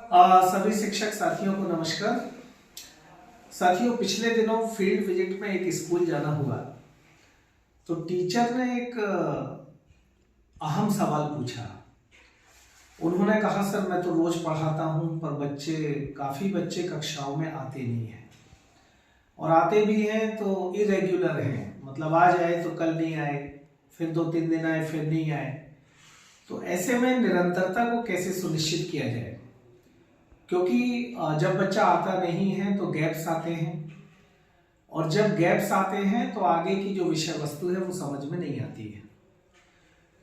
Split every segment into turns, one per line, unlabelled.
सभी शिक्षक साथियों को नमस्कार। साथियों, पिछले दिनों फील्ड विजिट में एक स्कूल जाना हुआ तो टीचर ने एक अहम सवाल पूछा। उन्होंने कहा, सर मैं तो रोज पढ़ाता हूं पर काफी बच्चे कक्षाओं में आते नहीं हैं, और आते भी हैं तो इरेग्युलर हैं, मतलब आज आए तो कल नहीं आए, फिर 2-3 दिन आए फिर नहीं आए। तो ऐसे में निरंतरता को कैसे सुनिश्चित किया जाए, क्योंकि जब बच्चा आता नहीं है तो गैप्स आते हैं, और जब गैप्स आते हैं तो आगे की जो विषय वस्तु है वो समझ में नहीं आती है।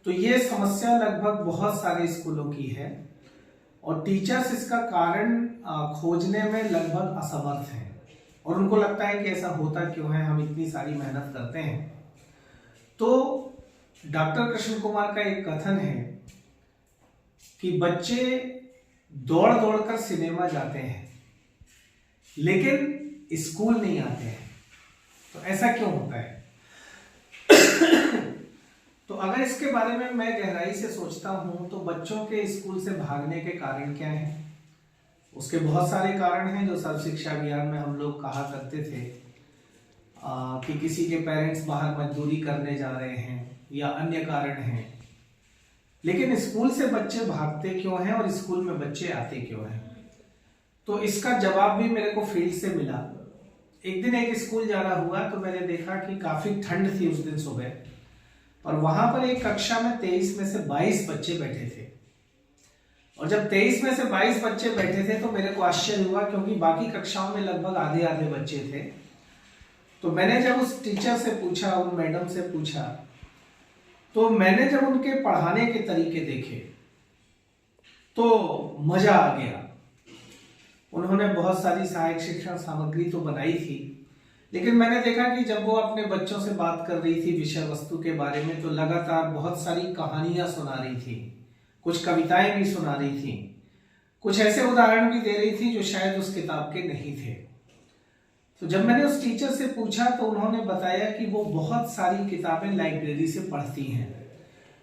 तो ये समस्या लगभग बहुत सारे स्कूलों की है और टीचर्स इसका कारण खोजने में लगभग असमर्थ हैं, और उनको लगता है कि ऐसा होता क्यों है, हम इतनी सारी मेहनत करते हैं। तो डॉक्टर कृष्ण कुमार का एक कथन है कि बच्चे दौड़ दौड़ कर सिनेमा जाते हैं लेकिन स्कूल नहीं आते हैं। तो ऐसा क्यों होता है? तो अगर इसके बारे में मैं गहराई से सोचता हूं तो बच्चों के स्कूल से भागने के कारण क्या हैं? उसके बहुत सारे कारण हैं जो सर्व शिक्षा अभियान में हम लोग कहा करते थे कि किसी के पेरेंट्स बाहर मजदूरी करने जा रहे हैं या अन्य कारण हैं। लेकिन स्कूल से बच्चे भागते क्यों हैं और स्कूल में बच्चे आते क्यों हैं? तो इसका जवाब भी मेरे को फील्ड से मिला। एक दिन एक स्कूल जाना हुआ तो मैंने देखा कि काफी ठंड थी उस दिन सुबह, और वहां पर एक कक्षा में 23 में से 22 बच्चे बैठे थे। और जब 23 में से 22 बच्चे बैठे थे तो मेरे को आश्चर्य हुआ, क्योंकि बाकी कक्षाओं में लगभग आधे आधे बच्चे थे। तो मैंने जब उस टीचर से पूछा, उन मैडम से पूछा, तो मैंने जब उनके पढ़ाने के तरीके देखे तो मजा आ गया। उन्होंने बहुत सारी सहायक शिक्षण सामग्री तो बनाई थी, लेकिन मैंने देखा कि जब वो अपने बच्चों से बात कर रही थी विषय वस्तु के बारे में तो लगातार बहुत सारी कहानियां सुना रही थी, कुछ कविताएं भी सुना रही थी, कुछ ऐसे उदाहरण भी दे रही थी जो शायद उस किताब के नहीं थे। तो जब मैंने उस टीचर से पूछा तो उन्होंने बताया कि वो बहुत सारी किताबें लाइब्रेरी से पढ़ती हैं।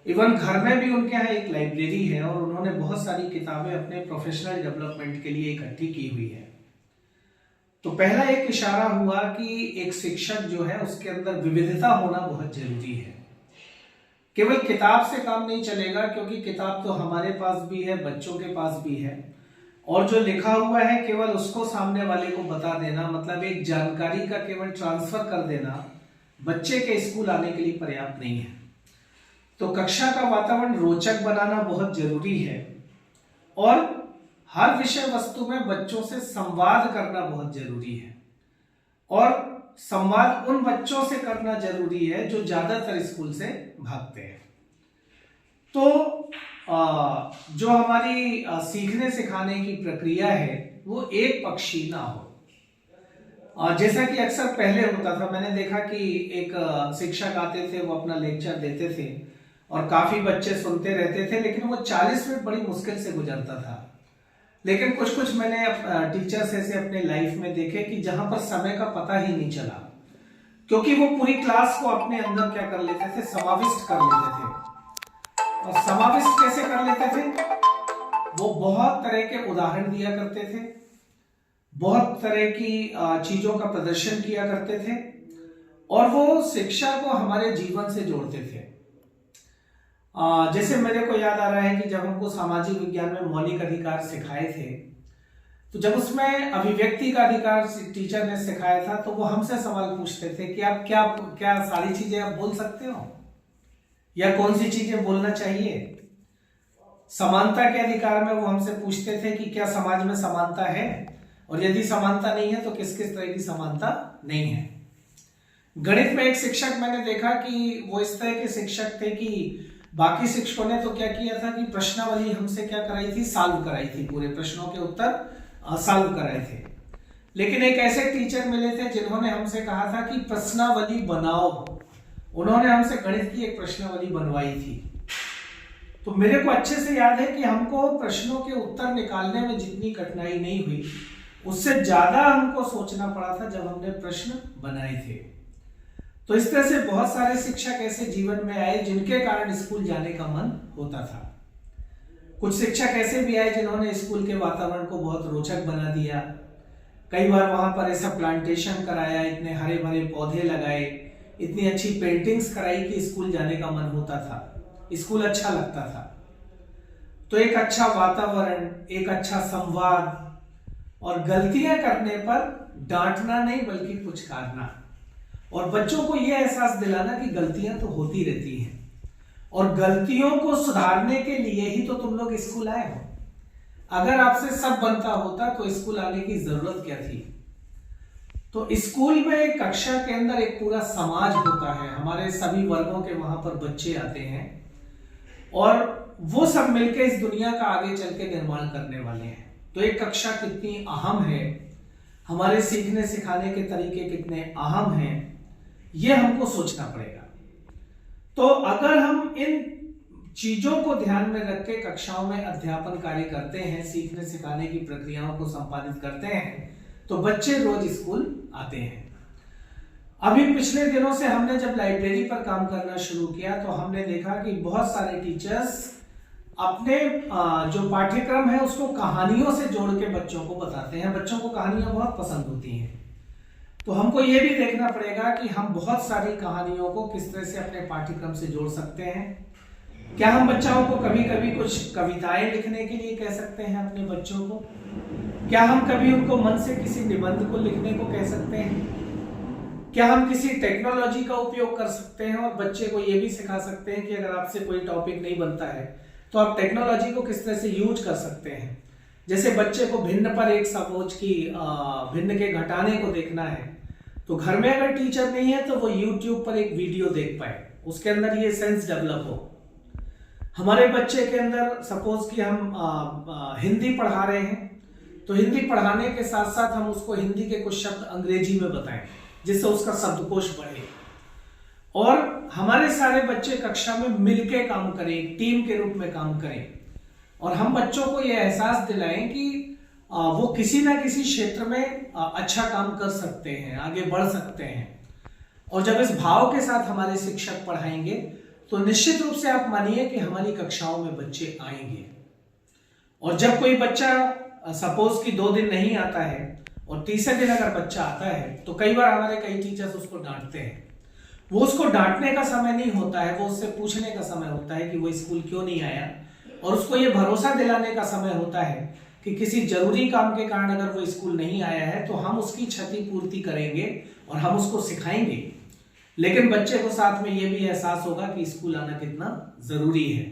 इवन घर में भी उनके यहाँ एक लाइब्रेरी है और उन्होंने बहुत सारी किताबें अपने प्रोफेशनल डेवलपमेंट के लिए इकट्ठी की हुई है। तो पहला एक इशारा हुआ कि एक शिक्षक जो है उसके अंदर विविधता होना बहुत जरूरी है। केवल किताब से काम नहीं चलेगा, क्योंकि किताब तो हमारे पास भी है, बच्चों के पास भी है, और जो लिखा हुआ है केवल उसको सामने वाले को बता देना, मतलब एक जानकारी का केवल ट्रांसफर कर देना बच्चे के स्कूल आने के लिए पर्याप्त नहीं है। तो कक्षा का वातावरण रोचक बनाना बहुत जरूरी है, और हर विषय वस्तु में बच्चों से संवाद करना बहुत जरूरी है, और संवाद उन बच्चों से करना जरूरी है जो ज्यादातर स्कूल से भागते हैं। तो जो हमारी सीखने सिखाने की प्रक्रिया है वो एक पक्षी ना हो। जैसा कि अक्सर पहले होता था, मैंने देखा कि एक शिक्षक आते थे, वो अपना लेक्चर देते थे और काफी बच्चे सुनते रहते थे, लेकिन वो 40 मिनट बड़ी मुश्किल से गुजरता था। लेकिन कुछ मैंने टीचर्स ऐसे अपने लाइफ में देखे कि जहां पर समय का पता ही नहीं चला, क्योंकि वो पूरी क्लास को अपने अंदर क्या कर लेते थे, समाविष्ट कर लेते थे। और समाविष्ट कैसे कर लेते थे? वो बहुत तरह के उदाहरण दिया करते थे, बहुत तरह की चीजों का प्रदर्शन किया करते थे, और वो शिक्षा को हमारे जीवन से जोड़ते थे। जैसे मेरे को याद आ रहा है कि जब हमको सामाजिक विज्ञान में मौलिक अधिकार सिखाए थे, तो जब उसमें अभिव्यक्ति का अधिकार टीचर ने सिखाया था तो वो हमसे सवाल पूछते थे कि आप क्या सारी चीजें आप बोल सकते हो, या कौन सी चीजें बोलना चाहिए। समानता के अधिकार में वो हमसे पूछते थे कि क्या समाज में समानता है, और यदि समानता नहीं है तो किस किस तरह की समानता नहीं है। गणित में एक शिक्षक मैंने देखा कि वो इस तरह के शिक्षक थे कि बाकी शिक्षकों ने तो क्या किया था कि प्रश्नावली हमसे क्या कराई थी, सॉल्व कराई थी, पूरे प्रश्नों के उत्तर सॉल्व कराए थे। लेकिन एक ऐसे टीचर मिले थे जिन्होंने हमसे कहा था कि प्रश्नावली बनाओ। उन्होंने हमसे गणित की एक प्रश्नावली बनवाई थी। तो मेरे को अच्छे से याद है कि हमको प्रश्नों के उत्तर निकालने में जितनी कठिनाई नहीं हुई, उससे ज्यादा हमको सोचना पड़ा था जब हमने प्रश्न बनाए थे। तो इस तरह से बहुत सारे शिक्षक ऐसे जीवन में आए जिनके कारण स्कूल जाने का मन होता था। कुछ शिक्षक ऐसे भी आए जिन्होंने स्कूल के वातावरण को बहुत रोचक बना दिया। कई बार वहां पर ऐसा प्लांटेशन कराया, इतने हरे भरे पौधे लगाए, इतनी अच्छी पेंटिंग्स कराई कि स्कूल जाने का मन होता था, स्कूल अच्छा लगता था। तो एक अच्छा वातावरण, एक अच्छा संवाद, और गलतियां करने पर डांटना नहीं बल्कि पुचकारना, और बच्चों को यह एहसास दिलाना कि गलतियां तो होती रहती हैं और गलतियों को सुधारने के लिए ही तो तुम लोग स्कूल आए हो। अगर आपसे सब बनता होता तो स्कूल आने की जरूरत क्या थी। तो स्कूल में कक्षा के अंदर एक पूरा समाज होता है, हमारे सभी वर्गों के वहां पर बच्चे आते हैं और वो सब मिलकर इस दुनिया का आगे चल के निर्माण करने वाले हैं। तो एक कक्षा कितनी अहम है, हमारे सीखने सिखाने के तरीके कितने अहम हैं, ये हमको सोचना पड़ेगा। तो अगर हम इन चीजों को ध्यान में रख के कक्षाओं में अध्यापन कार्य करते हैं, सीखने सिखाने की प्रक्रियाओं को संपादित करते हैं, तो बच्चे रोज स्कूल आते हैं। अभी पिछले दिनों से हमने जब लाइब्रेरी पर काम करना शुरू किया तो हमने देखा कि बहुत सारे टीचर्स अपने जो पाठ्यक्रम है उसको कहानियों से जोड़ के बच्चों को बताते हैं। बच्चों को कहानियां बहुत पसंद होती हैं, तो हमको ये भी देखना पड़ेगा कि हम बहुत सारी कहानियों को किस तरह से अपने पाठ्यक्रम से जोड़ सकते हैं। क्या हम बच्चों को कभी कभी कुछ कविताएं लिखने के लिए कह सकते हैं अपने बच्चों को? क्या हम कभी उनको मन से किसी निबंध को लिखने को कह सकते हैं? क्या हम किसी टेक्नोलॉजी का उपयोग कर सकते हैं और बच्चे को यह भी सिखा सकते हैं कि अगर आपसे कोई टॉपिक नहीं बनता है तो आप टेक्नोलॉजी को किस तरह से यूज कर सकते हैं? जैसे बच्चे को भिन्न पर एक समोच की भिन्न के घटाने को देखना है, तो घर में अगर टीचर नहीं है तो वो यूट्यूब पर एक वीडियो देख पाए, उसके अंदर ये सेंस डेवलप हो। हमारे बच्चे के अंदर सपोज कि हम हिंदी पढ़ा रहे हैं, तो हिंदी पढ़ाने के साथ साथ हम उसको हिंदी के कुछ शब्द अंग्रेजी में बताएं जिससे उसका शब्दकोश बढ़े, और हमारे सारे बच्चे कक्षा में मिलके काम करें, टीम के रूप में काम करें, और हम बच्चों को यह एहसास दिलाएं कि वो किसी ना किसी क्षेत्र में अच्छा काम कर सकते हैं, आगे बढ़ सकते हैं। और जब इस भाव के साथ हमारे शिक्षक पढ़ाएंगे तो निश्चित रूप से आप मानिए कि हमारी कक्षाओं में बच्चे आएंगे। और जब कोई बच्चा सपोज कि 2 दिन नहीं आता है और तीसरे दिन अगर बच्चा आता है तो कई बार हमारे कई टीचर्स उसको डांटते हैं। वो उसको डांटने का समय नहीं होता है, वो उससे पूछने का समय होता है कि वो स्कूल क्यों नहीं आया, और उसको ये भरोसा दिलाने का समय होता है कि किसी जरूरी काम के कारण अगर वो स्कूल नहीं आया है तो हम उसकी क्षतिपूर्ति करेंगे और हम उसको सिखाएंगे। लेकिन बच्चे को साथ में ये भी एहसास होगा कि स्कूल आना कितना जरूरी है।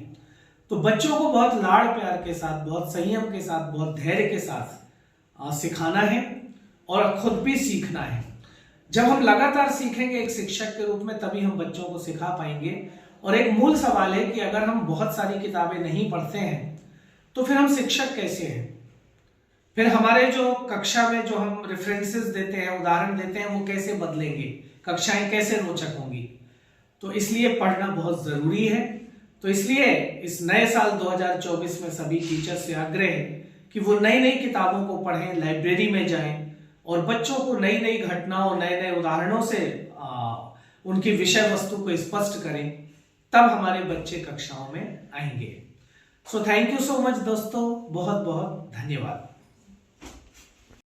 तो बच्चों को बहुत लाड़ प्यार के साथ, बहुत संयम के साथ, बहुत धैर्य के साथ सिखाना है और खुद भी सीखना है। जब हम लगातार सीखेंगे एक शिक्षक के रूप में, तभी हम बच्चों को सिखा पाएंगे। और एक मूल सवाल है कि अगर हम बहुत सारी किताबें नहीं पढ़ते हैं तो फिर हम शिक्षक कैसे हैं? फिर हमारे जो कक्षा में जो हम रेफरेंसेस देते हैं, उदाहरण देते हैं, वो कैसे बदलेंगे? कक्षाएं कैसे रोचक होंगी? तो इसलिए पढ़ना बहुत जरूरी है। तो इसलिए इस नए साल 2024 में सभी टीचर से आग्रह है कि वो नई नई किताबों को पढ़ें, लाइब्रेरी में जाएं और बच्चों को नई नई घटनाओं, नए नए उदाहरणों से उनकी विषय वस्तु को स्पष्ट करें, तब हमारे बच्चे कक्षाओं में आएंगे। So thank you so much दोस्तों, बहुत बहुत धन्यवाद।